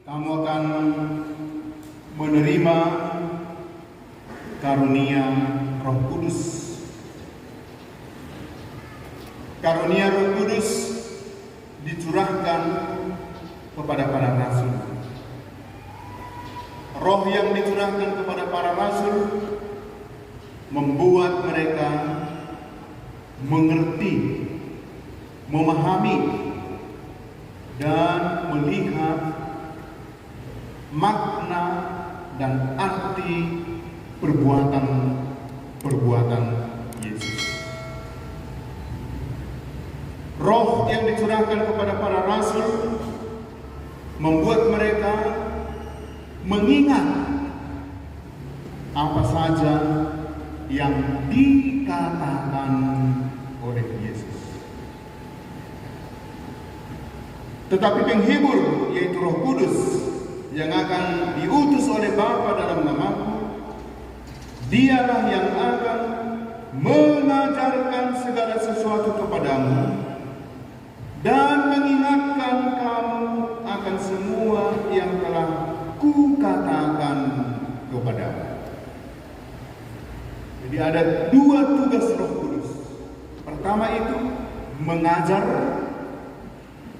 kamu akan menerima karunia Roh Kudus. Karunia Roh Kudus dicurahkan kepada para rasul. Roh yang dicurahkan kepada para rasul membuat mereka mengerti, memahami, dan melihat makna dan arti perbuatan Yesus. Roh yang dicurahkan kepada para rasul membuat mereka mengingat apa saja yang dikatakan oleh Yesus. Tetapi penghibur, yaitu Roh Kudus, yang akan diutus oleh Bapa dalam namaku, dialah yang akan mengajarkan segala sesuatu kepadamu dan mengingatkan kamu akan semua yang telah kukatakan kepadamu. Jadi ada dua tugas Roh Kudus. Pertama itu mengajar,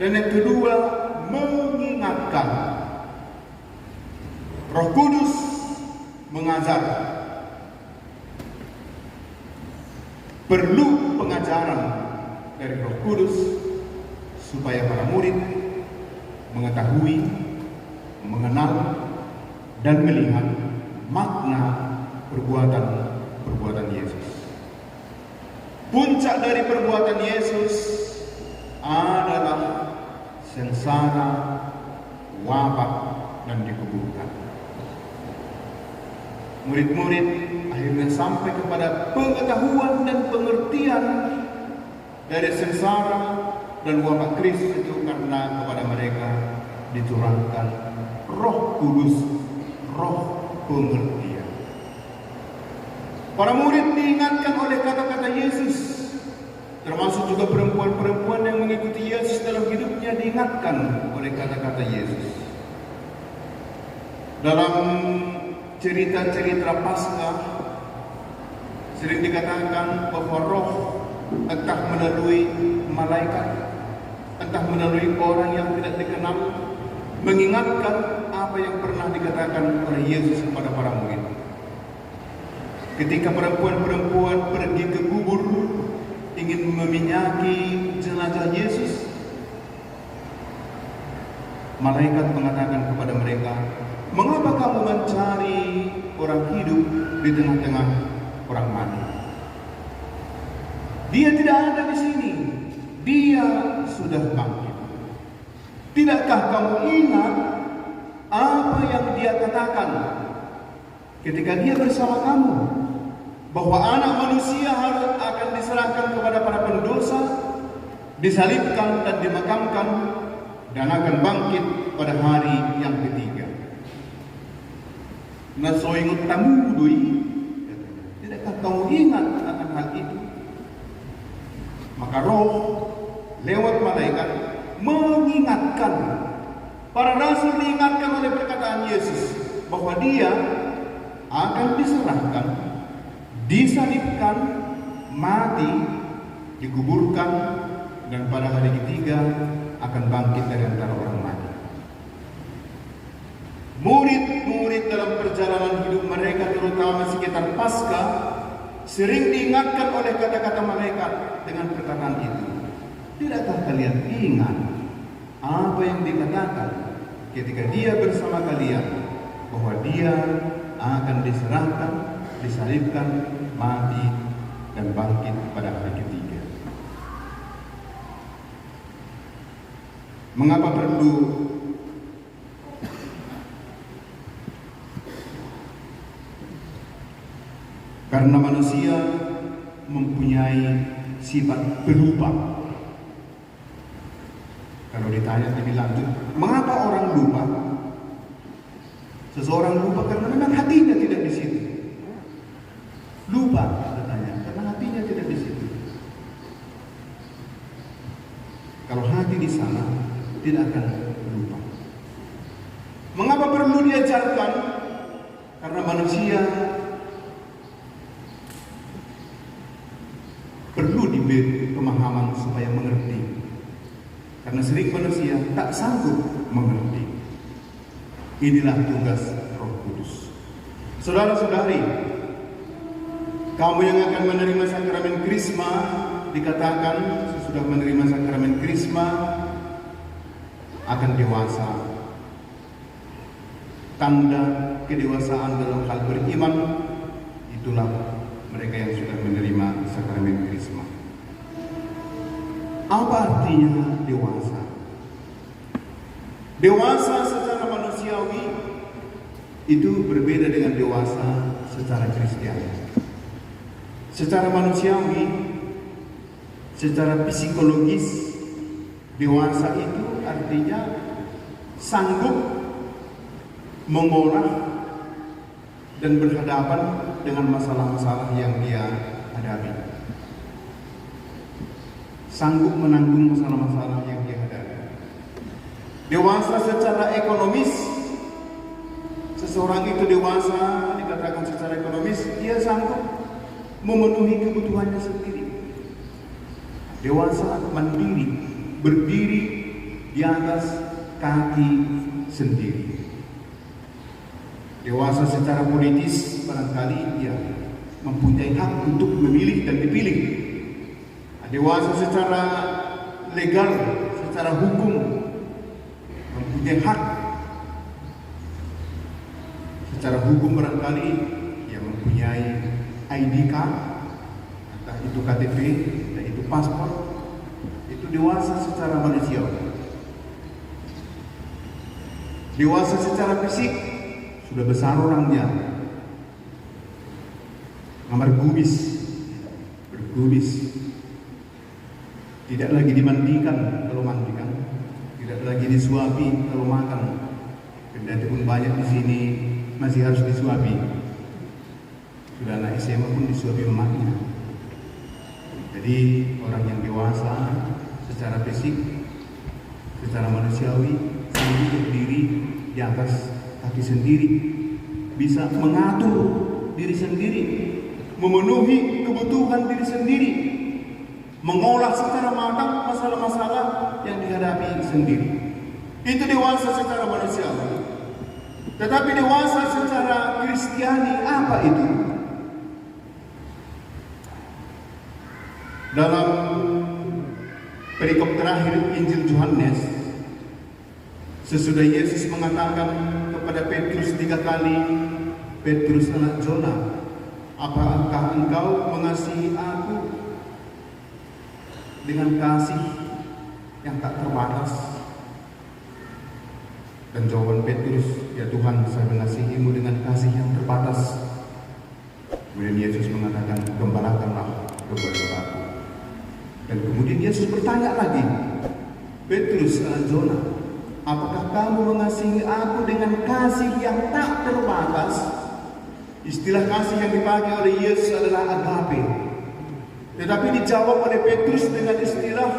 dan yang kedua mengingatkan. Roh Kudus mengajar. Perlu pengajaran dari Roh Kudus supaya para murid mengetahui, mengenal, dan melihat makna perbuatan Yesus. Puncak dari perbuatan Yesus adalah sengsara, wafat, dan dikuburkan. Murid-murid akhirnya sampai kepada pengetahuan dan pengertian dari sengsara dan wafat Kristus itu karena kepada mereka dicurahkan Roh Kudus, Roh pengertian. Para murid diingatkan oleh kata-kata Yesus, termasuk juga perempuan-perempuan yang mengikuti Yesus dalam hidupnya diingatkan oleh kata-kata Yesus. Dalam cerita-cerita Paskah sering dikatakan bahwa Roh entah melalui malaikat, entah melalui orang yang tidak dikenal, mengingatkan apa yang pernah dikatakan oleh Yesus kepada para murid. Ketika perempuan-perempuan pergi ke kubur ingin meminyaki jenazah Yesus, malaikat mengatakan kepada mereka, "Mengapa kamu mencari orang hidup di tengah-tengah orang mati? Dia tidak ada di sini. Dia sudah bangkit. Tidakkah kamu ingat apa yang dia katakan ketika dia bersama kamu? Bahwa anak manusia akan diserahkan kepada para pendosa, disalibkan dan dimakamkan, dan akan bangkit pada hari yang ketiga." Nasoingut tamu dui, tidakkah kamu ingat akan hal itu? Maka Roh lewat malaikat mengingatkan. Para rasul diingatkan oleh perkataan Yesus bahwa dia akan diserahkan, disalibkan, mati, dikuburkan, dan pada hari ketiga akan bangkit dari antara orang mati. Murid-murid dalam perjalanan hidup mereka, terutama sekitar Paskah, sering diingatkan oleh kata-kata malaikat dengan perkataan itu. Tidakkah kalian ingat apa yang dikatakan ketika dia bersama kalian, bahwa dia akan diserahkan, disalibkan, mati, dan bangkit pada hari ketiga? Mengapa perlu Karena manusia mempunyai sifat pelupa. Kalau ditanya lebih lanjut, mengapa orang lupa? Seseorang lupa karena memang hatinya tidak di situ. Lupa katanya karena hatinya tidak di situ. Kalau hati di sana, tidak akan lupa. sulit pemahaman supaya mengerti. Karena sering manusia tak sanggup mengerti. Inilah tugas Roh Kudus. Saudara-saudari, kamu yang akan menerima sakramen Krisma, dikatakan sesudah menerima sakramen Krisma akan dewasa. Tanda kedewasaan dalam hal beriman, itulah mereka yang sudah menerima sakramen Krisma. Apa artinya dewasa? Dewasa secara manusiawi itu berbeda dengan dewasa secara Kristiani. Secara manusiawi, secara psikologis, dewasa itu artinya sanggup mengolah dan berhadapan dengan masalah-masalah yang dia hadapi. Sanggup menanggung masalah-masalah yang dia hadapi. Dewasa secara ekonomis, seseorang itu dewasa dikatakan secara ekonomis, dia sanggup memenuhi kebutuhannya sendiri. Dewasa mandiri, berdiri di atas kaki sendiri. Dewasa secara politis, barangkali dia mempunyai hak untuk memilih dan dipilih. Dewasa secara legal, secara hukum, mempunyai hak. Secara hukum barangkali dia mempunyai ID card, entah itu KTP, entah itu paspor. Itu dewasa secara manusiawi. Dewasa secara fisik, sudah besar orangnya, ngamar bergubis, tidak lagi dimandikan kalau mandikan, tidak lagi disuapi kalau makan. Kendati pun banyak di sini masih harus disuapi. Sudah anak SMA pun disuapi mamanya. Jadi orang yang dewasa secara fisik, secara manusiawi, sanggup berdiri di atas kaki sendiri, bisa mengatur diri sendiri, memenuhi kebutuhan diri sendiri, mengolah secara matang masalah-masalah yang dihadapi sendiri. Itu dewasa secara manusiawi. Tetapi dewasa secara Kristiani apa itu? Dalam perikop terakhir Injil Yohanes, sesudah Yesus mengatakan kepada Petrus 3 kali, Petrus anak Jona, apakah engkau mengasihi aku dengan kasih yang tak terbatas? Dan jawaban Petrus, ya Tuhan, saya mengasihimu dengan kasih yang terbatas. Kemudian Yesus mengatakan, gembalakanlah domba-dombaku. Dan kemudian Yesus bertanya lagi, Petrus anak Jona, apakah kamu mengasihi aku dengan kasih yang tak terbatas? Istilah kasih yang dipakai oleh Yesus adalah agape. Tetapi dijawab oleh Petrus dengan istilah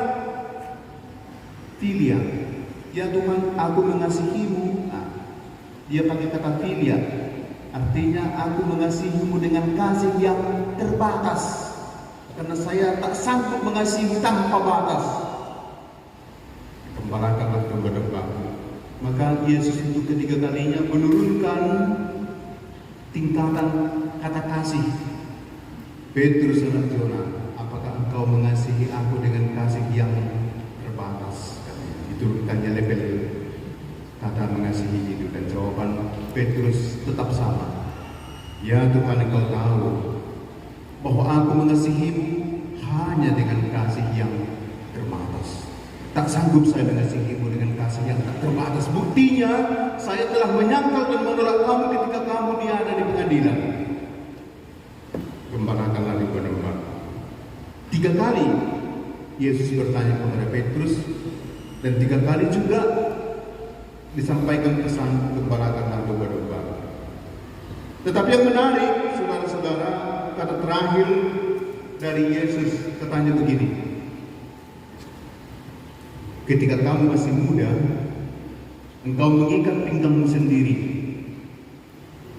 filia. Ya Tuhan, aku mengasihimu. Nah, dia pakai kata filia. Artinya aku mengasihimu dengan kasih yang terbatas. Karena saya tak sanggup mengasihi tanpa batas. Gembalakanlah domba-dombaku. Maka Yesus itu ketiga kalinya menurunkan tingkatan kata kasih. Petrus anak Jona, apakah engkau mengasihi aku dengan kasih yang terbatas? Diturunkannya level kata mengasihi itu, dan jawaban Petrus tetap sama. Ya Tuhan, engkau tahu bahwa aku mengasihimu hanya dengan kasih yang terbatas. Tak sanggup saya mengasihimu dengan kasih yang tak terbatas. Buktinya, saya telah menyangkal dan menolak kamu ketika kamu ada di pengadilan. Gembalakanlah domba-domba. 3 kali Yesus bertanya kepada Petrus, dan 3 kali juga disampaikan pesan gembalakanlah domba-domba. Tetapi yang menarik, saudara-saudara, kata terakhir dari Yesus katanya begini, ketika kamu masih muda, engkau mengikat pinggangmu sendiri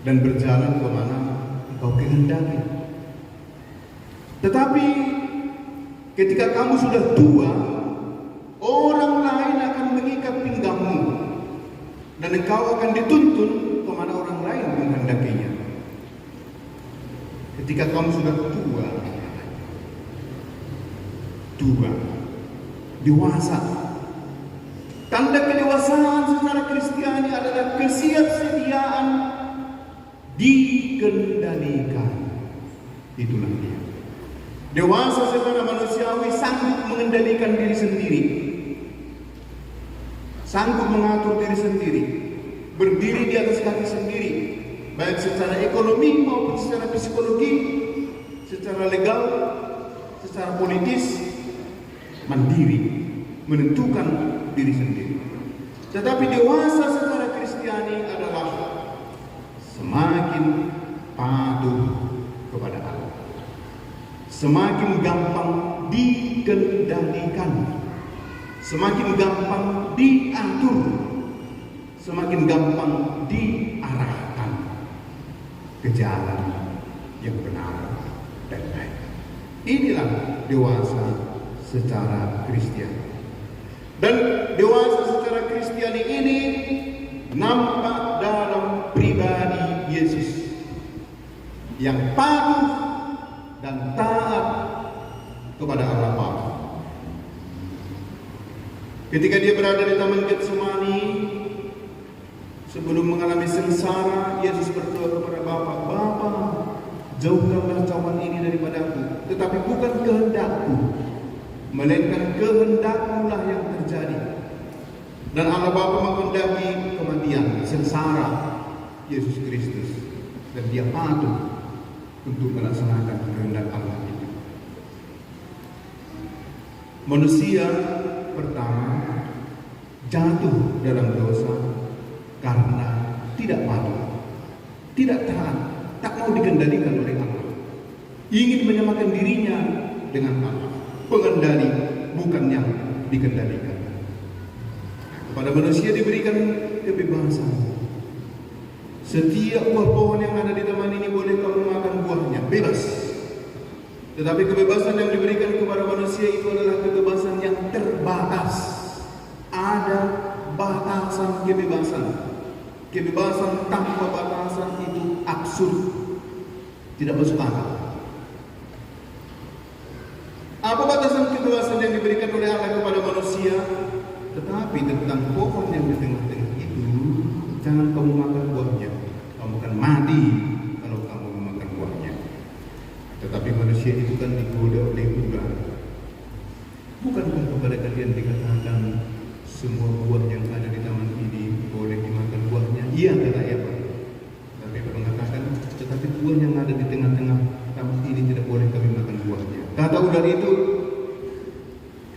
dan berjalan kemana engkau kehendaki. Tetapi Ketika kamu sudah tua, orang lain akan mengikat pinggangmu dan engkau akan dituntun kemana orang lain menghendakinya. Ketika kamu sudah tua, dewasa. Tanda kedewasaan secara Kristiani adalah kesiapsediaan dikendalikan. Itulah dia. Dewasa secara manusiawi sanggup mengendalikan diri sendiri, sanggup mengatur diri sendiri, berdiri di atas kaki sendiri, baik secara ekonomi maupun secara psikologi, secara legal, secara politis, mandiri, menentukan diri sendiri. Tetapi dewasa secara Kristiani adalah semakin patuh kepada Allah, semakin gampang dikendalikan, semakin gampang diatur, semakin gampang diarahkan ke jalan yang benar dan baik. Inilah dewasa secara Kristiani. Dan dewasa secara Kristiani ini nampak dalam pribadi Yesus yang patuh dan taat kepada Allah Bapa. Ketika dia berada di Taman Getsemani, sebelum mengalami sengsara, Yesus berdoa kepada Bapa, "Bapa, jauhkanlah cawan ini daripadaku, tetapi bukan kehendakku, melainkan kehendak-Mu lah yang terjadi." Dan Allah Bapa menghendaki kematian, sengsara Yesus Kristus, dan dia patuh untuk melaksanakan kehendak Allah itu. Manusia pertama jatuh dalam dosa karena tidak patuh, tidak taat, tak mau dikendalikan oleh Allah, ingin menyamakan dirinya dengan Allah, pengendali bukan yang dikendalikan. Kepada manusia diberikan kebebasan. Setiap buah pohon yang ada di taman ini boleh kamu makan buahnya, bebas. Tetapi kebebasan yang diberikan kepada manusia itu adalah kebebasan yang terbatas. Ada batasan kebebasan. Kebebasan tanpa batasan itu absurd, tidak masuk akal. Apa batasan kebebasan yang diberikan oleh Allah kepada manusia? Tetapi tentang pohon yang di tengah-tengah itu, jangan kamu makan buahnya. Kamu akan mati kalau kamu memakan buahnya. Tetapi manusia itu kan digoda oleh ular. Bukankah kepada kalian dikatakan semua buah yang ada di taman ini boleh dimakan buahnya? Iya, kata Eva. Tapi Allah mengatakan, tetapi buah yang ada di tengah-tengah taman ini tidak boleh kami makan buahnya. Kata ular itu,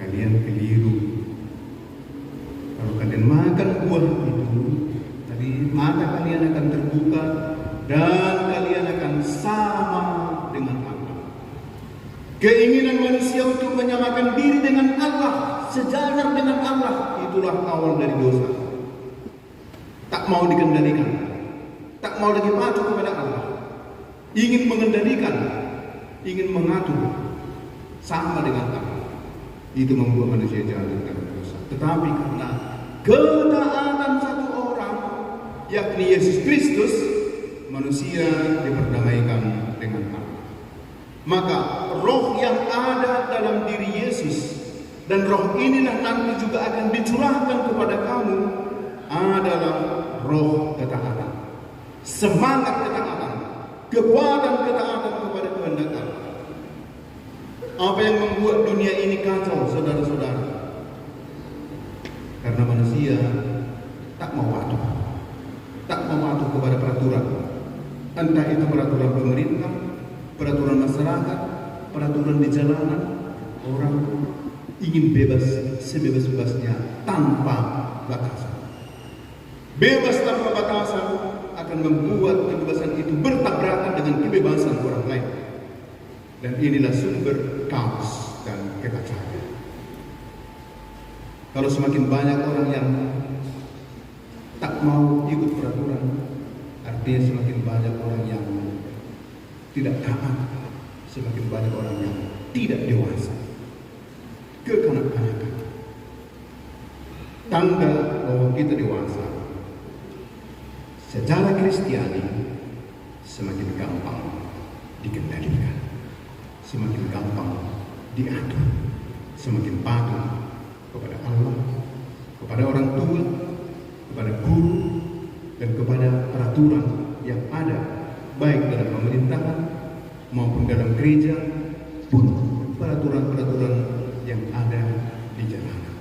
kalian keliru. Kalau kalian makan buah itu, tadi mata kalian akan terbuka dan kalian akan sama dengan Allah. Keinginan manusia untuk menyamakan diri dengan Allah, sejajar dengan Allah, itulah awal dari dosa. Tak mau dikendalikan, tak mau lagi patuh kepada Allah, ingin mengendalikan, ingin mengatur, sama dengan Allah. Itu membuat manusia jatuh dalam dosa. Tetapi karena ketaatan satu orang, yakni Yesus Kristus, manusia diperdamaikan dengan Allah. Maka roh yang ada dalam diri Yesus, dan roh inilah nanti juga akan dicurahkan kepada kamu, adalah roh ketaatan, semangat ketaatan, kekuatan ketaatan kepada kehendak Allah. Apa yang membuat dunia ini kacau, saudara-saudara? Karena manusia tak mau patuh, tak mau patuh kepada peraturan, entah itu peraturan pemerintah, peraturan masyarakat, peraturan di jalanan. Orang ingin bebas sebebas-bebasnya tanpa batasan. Bebas tanpa batasan akan membuat kebebasan itu bertabrakan dengan kebebasan orang lain. Dan inilah sumber kaos dan kekacauan. Kalau semakin banyak orang yang tak mau ikut peraturan, artinya semakin banyak orang yang tidak taat, semakin banyak orang yang tidak dewasa. tanda bahwa kita dewasa. Secara Kristiani semakin gampang dikendalikan, semakin gampang diatur, semakin patuh kepada Allah, kepada orang tua, kepada guru, dan kepada peraturan yang ada, baik dalam pemerintahan maupun dalam gereja, pun peraturan-peraturan yang ada di jalanan.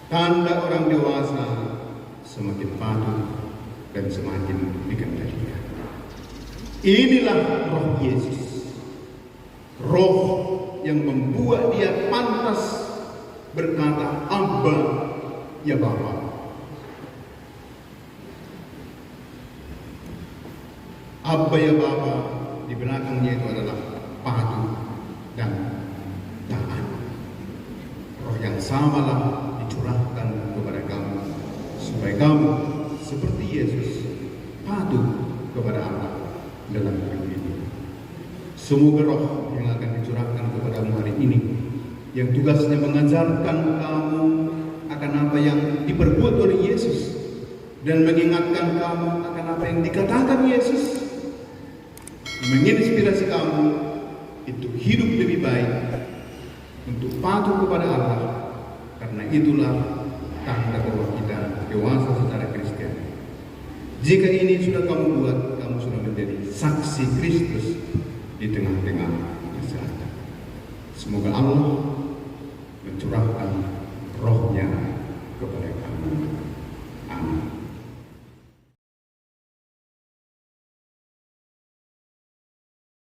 Tanda orang dewasa semakin patuh dan semakin dikendalikan. Inilah roh Yesus, roh yang membuat dia pantas berkata, Abba, ya Bapa. Abba ya Bapa di belakangnya itu adalah patuh dan taat. Roh yang samalah dicurahkan kepada kamu, supaya kamu seperti Yesus patuh kepada Allah dalam hidup ini. Semoga roh yang akan dicurahkan kepadamu hari ini, yang tugasnya mengajarkan kamu akan apa yang diperbuat oleh Yesus dan mengingatkan kamu akan apa yang dikatakan Yesus, menginspirasi kamu untuk hidup lebih baik, untuk patuh kepada Allah, karena itulah tanda bahwa kita dewasa secara Kristen. Jika ini sudah kamu buat, kamu sudah menjadi saksi Kristus di tengah-tengah masyarakat. Semoga Allah